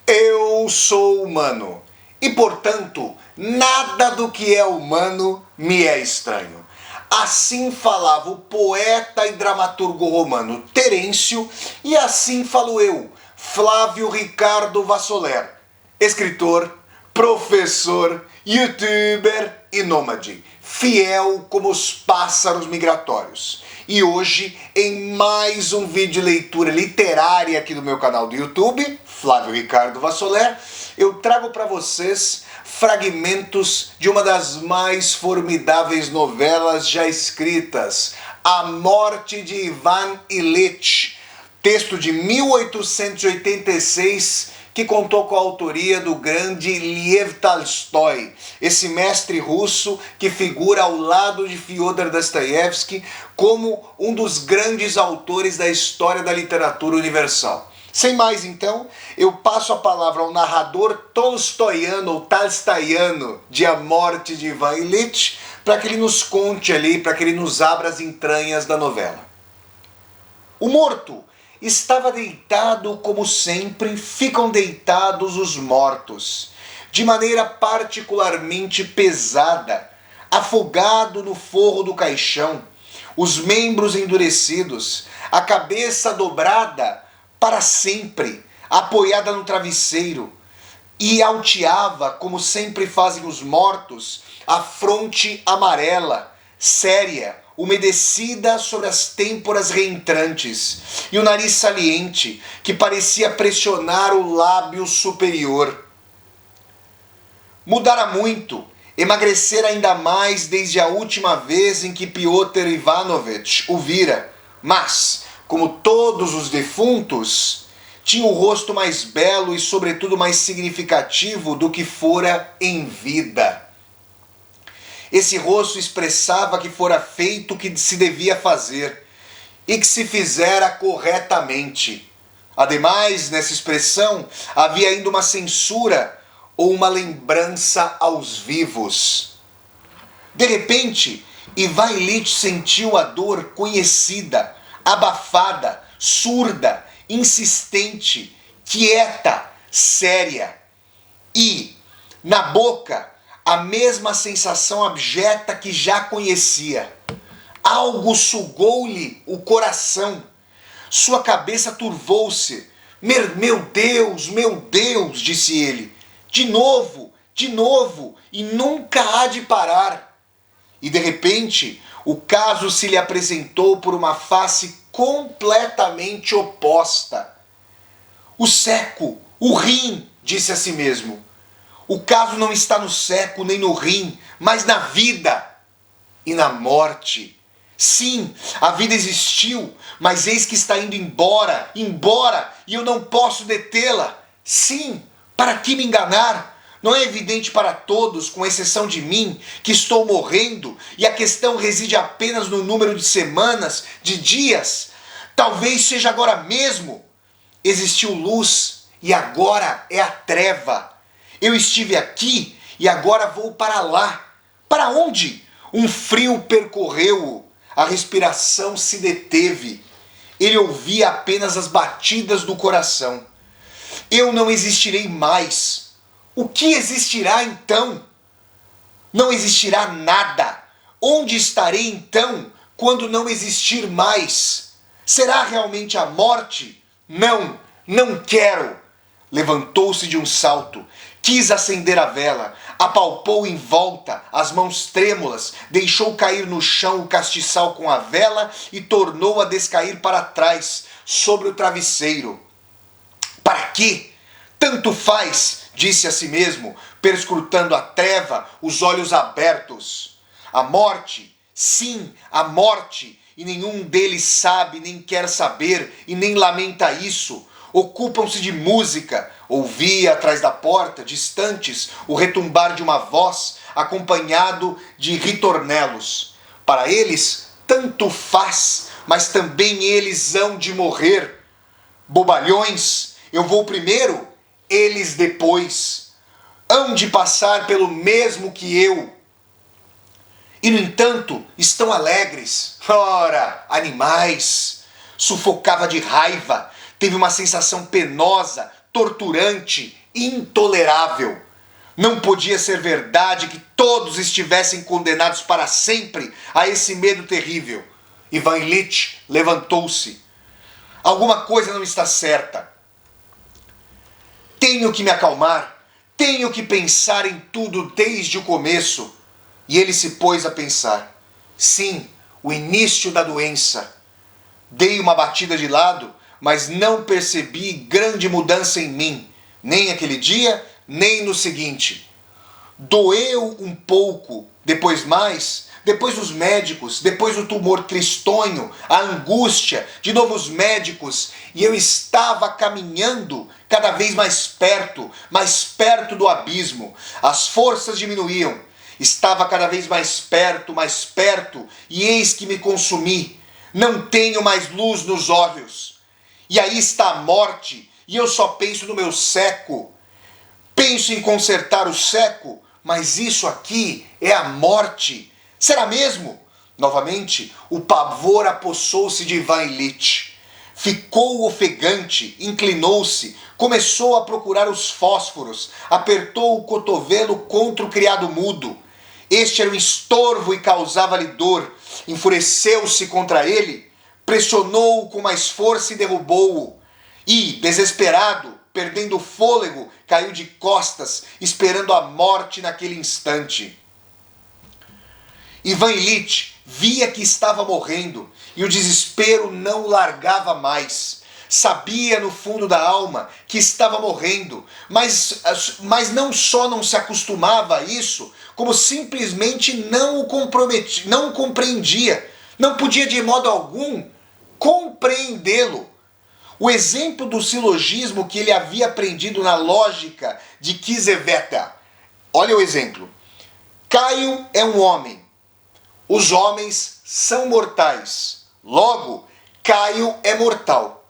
Eu sou humano e, portanto, nada do que é humano me é estranho. Assim falava o poeta e dramaturgo romano Terêncio, e assim falo eu, Flávio Ricardo Vassoler, escritor, professor, youtuber e nômade, fiel como os pássaros migratórios. E hoje, em mais um vídeo de leitura literária aqui do meu canal do YouTube, Flávio Ricardo Vassoler, eu trago para vocês fragmentos de uma das mais formidáveis novelas já escritas, A Morte de Ivan Ilitch, texto de 1886, que contou com a autoria do grande Lev Tolstói, esse mestre russo que figura ao lado de Fyodor Dostoiévski como um dos grandes autores da história da literatura universal. Sem mais, então, eu passo a palavra ao narrador tolstoiano ou talstaiano de A Morte de Ivan Ilitch, para que ele nos conte ali, para que ele nos abra as entranhas da novela. O morto estava deitado como sempre ficam deitados os mortos, de maneira particularmente pesada, afogado no forro do caixão, os membros endurecidos, a cabeça dobrada para sempre, apoiada no travesseiro, e alteava, como sempre fazem os mortos, a fronte amarela, séria, umedecida sobre as têmporas reentrantes, e o nariz saliente, que parecia pressionar o lábio superior. Mudara muito, emagrecera ainda mais desde a última vez em que Piotr Ivanovich o vira, mas, como todos os defuntos, tinha o rosto mais belo e sobretudo mais significativo do que fora em vida. Esse rosto expressava que fora feito o que se devia fazer e que se fizera corretamente. Ademais, nessa expressão, havia ainda uma censura ou uma lembrança aos vivos. De repente, Ivan Ilitch sentiu a dor conhecida, abafada, surda, insistente, quieta, séria. E, na boca, a mesma sensação abjeta que já conhecia. Algo sugou-lhe o coração. Sua cabeça turvou-se. Meu Deus, disse ele. De novo, e nunca há de parar. E de repente, o caso se lhe apresentou por uma face completamente oposta. O seco, o rim, disse a si mesmo. O caso não está no seco nem no rim, mas na vida e na morte. Sim, a vida existiu, mas eis que está indo embora, e eu não posso detê-la. Sim, para que me enganar? Não é evidente para todos, com exceção de mim, que estou morrendo e a questão reside apenas no número de semanas, de dias. Talvez seja agora mesmo. Existiu luz e agora é a treva. Eu estive aqui e agora vou para lá. Para onde? Um frio percorreu-o. A respiração se deteve. Ele ouvia apenas as batidas do coração. Eu não existirei mais. O que existirá então? Não existirá nada. Onde estarei então quando não existir mais? Será realmente a morte? Não quero. Levantou-se de um salto, quis acender a vela, apalpou em volta, as mãos trêmulas, deixou cair no chão o castiçal com a vela e tornou a descair para trás, sobre o travesseiro. Para quê? Tanto faz, disse a si mesmo, perscrutando a treva, os olhos abertos. A morte, sim, a morte, e nenhum deles sabe, nem quer saber, e nem lamenta isso. Ocupam-se de música. Ouvia atrás da porta, distantes, o retumbar de uma voz, acompanhado de ritornelos. Para eles, tanto faz, mas também eles hão de morrer. Bobalhões, eu vou primeiro, eles depois. Hão de passar pelo mesmo que eu. E, no entanto, estão alegres. Ora, animais! Sufocava de raiva. Teve uma sensação penosa, torturante, intolerável. Não podia ser verdade que todos estivessem condenados para sempre a esse medo terrível. Ivan Ilitch levantou-se. Alguma coisa não está certa. Tenho que me acalmar. Tenho que pensar em tudo desde o começo. E ele se pôs a pensar. Sim, o início da doença. Dei uma batida de lado, mas não percebi grande mudança em mim, nem aquele dia, nem no seguinte. Doeu um pouco, depois os médicos, depois o tumor tristonho, a angústia, de novo os médicos, e eu estava caminhando cada vez mais perto do abismo. As forças diminuíam, estava cada vez mais perto, e eis que me consumi. Não tenho mais luz nos olhos. E aí está a morte, e eu só penso no meu seco. Penso em consertar o seco, mas isso aqui é a morte. Será mesmo? Novamente, o pavor apossou-se de Ivan Ilitch. Ficou ofegante, inclinou-se, começou a procurar os fósforos, apertou o cotovelo contra o criado mudo. Este era um estorvo e causava-lhe dor. Enfureceu-se contra ele, pressionou-o com mais força e derrubou-o. E, desesperado, perdendo o fôlego, caiu de costas, esperando a morte naquele instante. Ivan Ilitch via que estava morrendo e o desespero não o largava mais. Sabia no fundo da alma que estava morrendo, mas não só não se acostumava a isso, como simplesmente não o compreendia, não podia de modo algum compreendê-lo. O exemplo do silogismo que ele havia aprendido na lógica de Kiesewetter. Olha o exemplo. Caio é um homem. Os homens são mortais. Logo, Caio é mortal.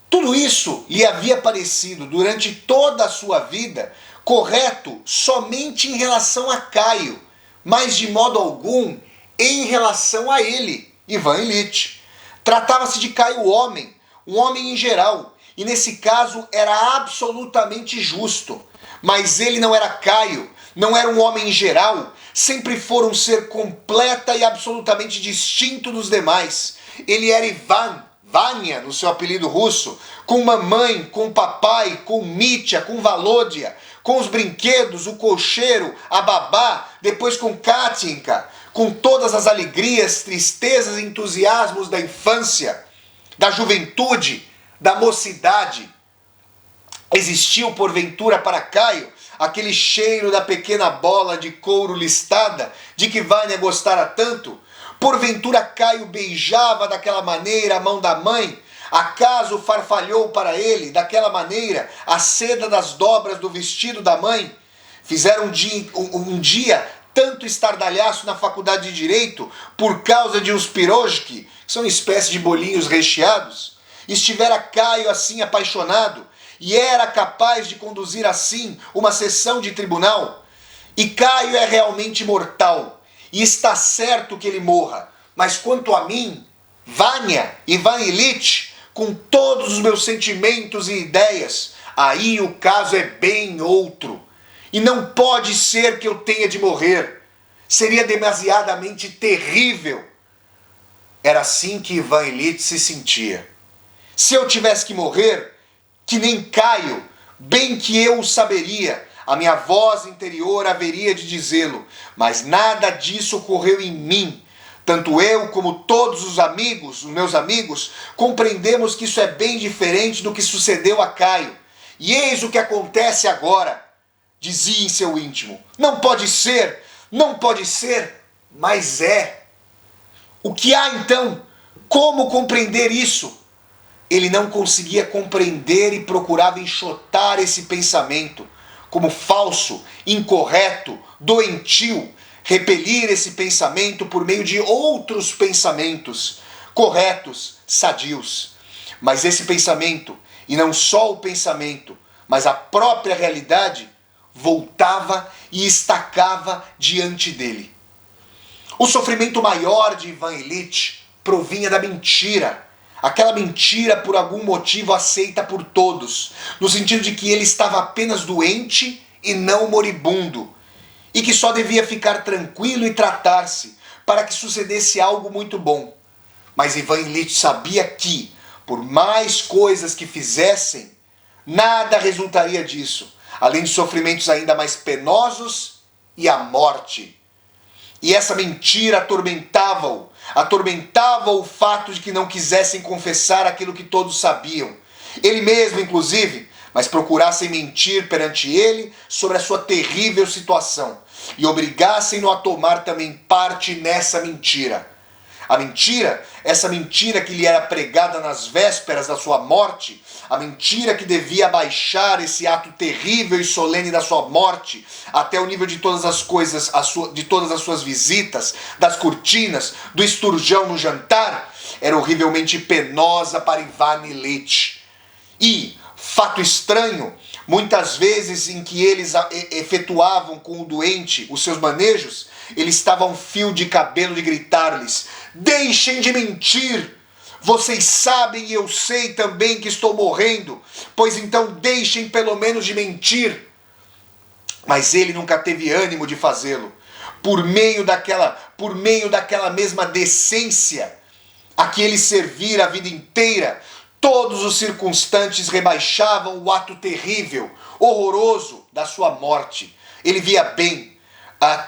Tudo isso lhe havia parecido durante toda a sua vida correto somente em relação a Caio, mas de modo algum em relação a ele, Ivan Ilitch. Tratava-se de Caio homem, um homem em geral, e nesse caso era absolutamente justo. Mas ele não era Caio, não era um homem em geral, sempre fora um ser completa e absolutamente distinto dos demais. Ele era Ivan, Vanya, no seu apelido russo, com mamãe, com papai, com Mitya, com Volodya, com os brinquedos, o cocheiro, a babá, depois com Katinka, com todas as alegrias, tristezas e entusiasmos da infância, da juventude, da mocidade. Existiu, porventura, para Caio, aquele cheiro da pequena bola de couro listada, de que Vanya gostara tanto? Porventura Caio beijava daquela maneira a mão da mãe? Acaso farfalhou para ele, daquela maneira, a seda das dobras do vestido da mãe? Fizeram um dia tanto estardalhaço na faculdade de Direito por causa de uns pirojki, que são uma espécie de bolinhos recheados? Estivera Caio assim apaixonado e era capaz de conduzir assim uma sessão de tribunal? E Caio é realmente mortal. E está certo que ele morra. Mas quanto a mim, Vanya, Ivan Ilitch, com todos os meus sentimentos e ideias, aí o caso é bem outro. E não pode ser que eu tenha de morrer. Seria demasiadamente terrível. Era assim que Ivan Ilitch se sentia. Se eu tivesse que morrer, que nem Caio, bem que eu o saberia, a minha voz interior haveria de dizê-lo, mas nada disso ocorreu em mim. Tanto eu como todos os meus amigos, compreendemos que isso é bem diferente do que sucedeu a Caio. E eis o que acontece agora, dizia em seu íntimo. Não pode ser, mas é. O que há então? Como compreender isso? Ele não conseguia compreender e procurava enxotar esse pensamento como falso, incorreto, doentio, repelir esse pensamento por meio de outros pensamentos corretos, sadios. Mas esse pensamento, e não só o pensamento, mas a própria realidade, voltava e estacava diante dele. O sofrimento maior de Ivan Ilitch provinha da mentira. Aquela mentira, por algum motivo, aceita por todos, no sentido de que ele estava apenas doente e não moribundo, e que só devia ficar tranquilo e tratar-se para que sucedesse algo muito bom. Mas Ivan Ilitch sabia que, por mais coisas que fizessem, nada resultaria disso, além de sofrimentos ainda mais penosos e a morte. E essa mentira atormentava-o o fato de que não quisessem confessar aquilo que todos sabiam, ele mesmo inclusive, mas procurassem mentir perante ele sobre a sua terrível situação e obrigassem-no a tomar também parte nessa mentira. A mentira, essa mentira que lhe era pregada nas vésperas da sua morte, a mentira que devia abaixar esse ato terrível e solene da sua morte até o nível de todas as coisas, de todas as suas visitas, das cortinas, do esturjão no jantar, era horrivelmente penosa para Ivan Ilitch. E, fato estranho, muitas vezes em que eles efetuavam com o doente os seus manejos, ele estava a um fio de cabelo de gritar-lhes: deixem de mentir! Vocês sabem e eu sei também que estou morrendo, pois então deixem pelo menos de mentir. Mas ele nunca teve ânimo de fazê-lo. Por meio daquela mesma decência a que ele servira a vida inteira, todos os circunstantes rebaixavam o ato terrível, horroroso da sua morte. Ele via bem.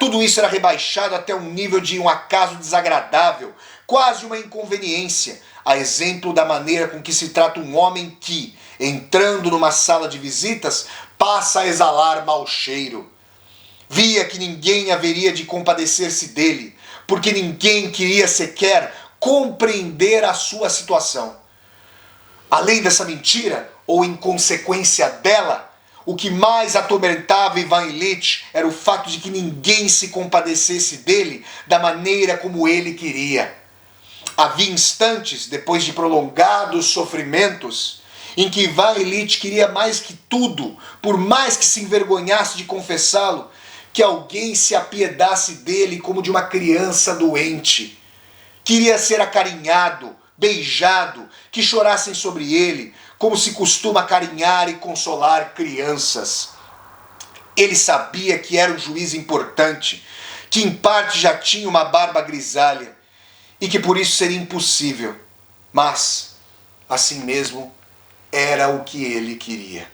Tudo isso era rebaixado até um nível de um acaso desagradável, quase uma inconveniência, a exemplo da maneira com que se trata um homem que, entrando numa sala de visitas, passa a exalar mau cheiro. Via que ninguém haveria de compadecer-se dele, porque ninguém queria sequer compreender a sua situação. Além dessa mentira, ou em consequência dela, o que mais atormentava Ivan Ilitch era o fato de que ninguém se compadecesse dele da maneira como ele queria. Havia instantes, depois de prolongados sofrimentos, em que Ivan Ilitch queria mais que tudo, por mais que se envergonhasse de confessá-lo, que alguém se apiedasse dele como de uma criança doente. Queria ser acarinhado, beijado, que chorassem sobre ele, como se costuma acarinhar e consolar crianças. Ele sabia que era um juiz importante, que em parte já tinha uma barba grisalha, e que por isso seria impossível. Mas, assim mesmo, era o que ele queria.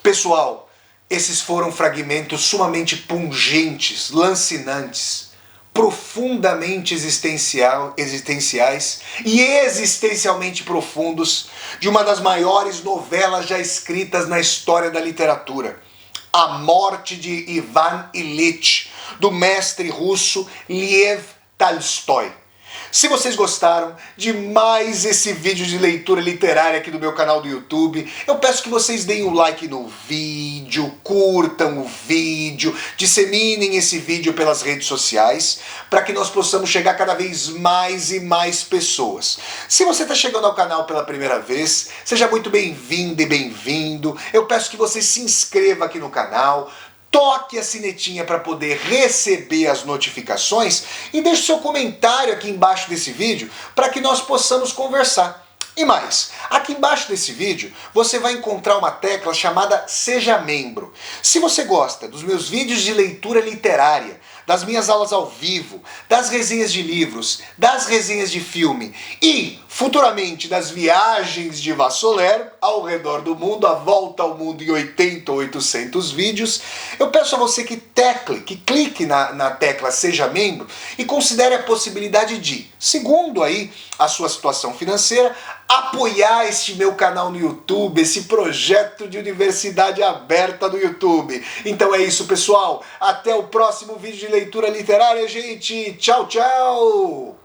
Pessoal, esses foram fragmentos sumamente pungentes, lancinantes, profundamente existenciais e existencialmente profundos de uma das maiores novelas já escritas na história da literatura. A Morte de Ivan Ilitch, do mestre russo Lev Tolstói. Se vocês gostaram de mais esse vídeo de leitura literária aqui do meu canal do YouTube, eu peço que vocês deem um like no vídeo, curtam o vídeo, disseminem esse vídeo pelas redes sociais, para que nós possamos chegar cada vez mais e mais pessoas. Se você está chegando ao canal pela primeira vez, seja muito bem-vinda e bem-vindo. Eu peço que você se inscreva aqui no canal, toque a sinetinha para poder receber as notificações e deixe seu comentário aqui embaixo desse vídeo para que nós possamos conversar. E mais, aqui embaixo desse vídeo você vai encontrar uma tecla chamada Seja Membro. Se você gosta dos meus vídeos de leitura literária, das minhas aulas ao vivo, das resenhas de livros, das resenhas de filme e, futuramente, das viagens de Vassolero ao redor do mundo, a volta ao mundo em 80 ou 800 vídeos, eu peço a você que clique na tecla Seja Membro e considere a possibilidade de, segundo aí a sua situação financeira, apoiar este meu canal no YouTube, esse projeto de universidade aberta do YouTube. Então é isso, pessoal. Até o próximo vídeo de leitura literária, gente. Tchau, tchau!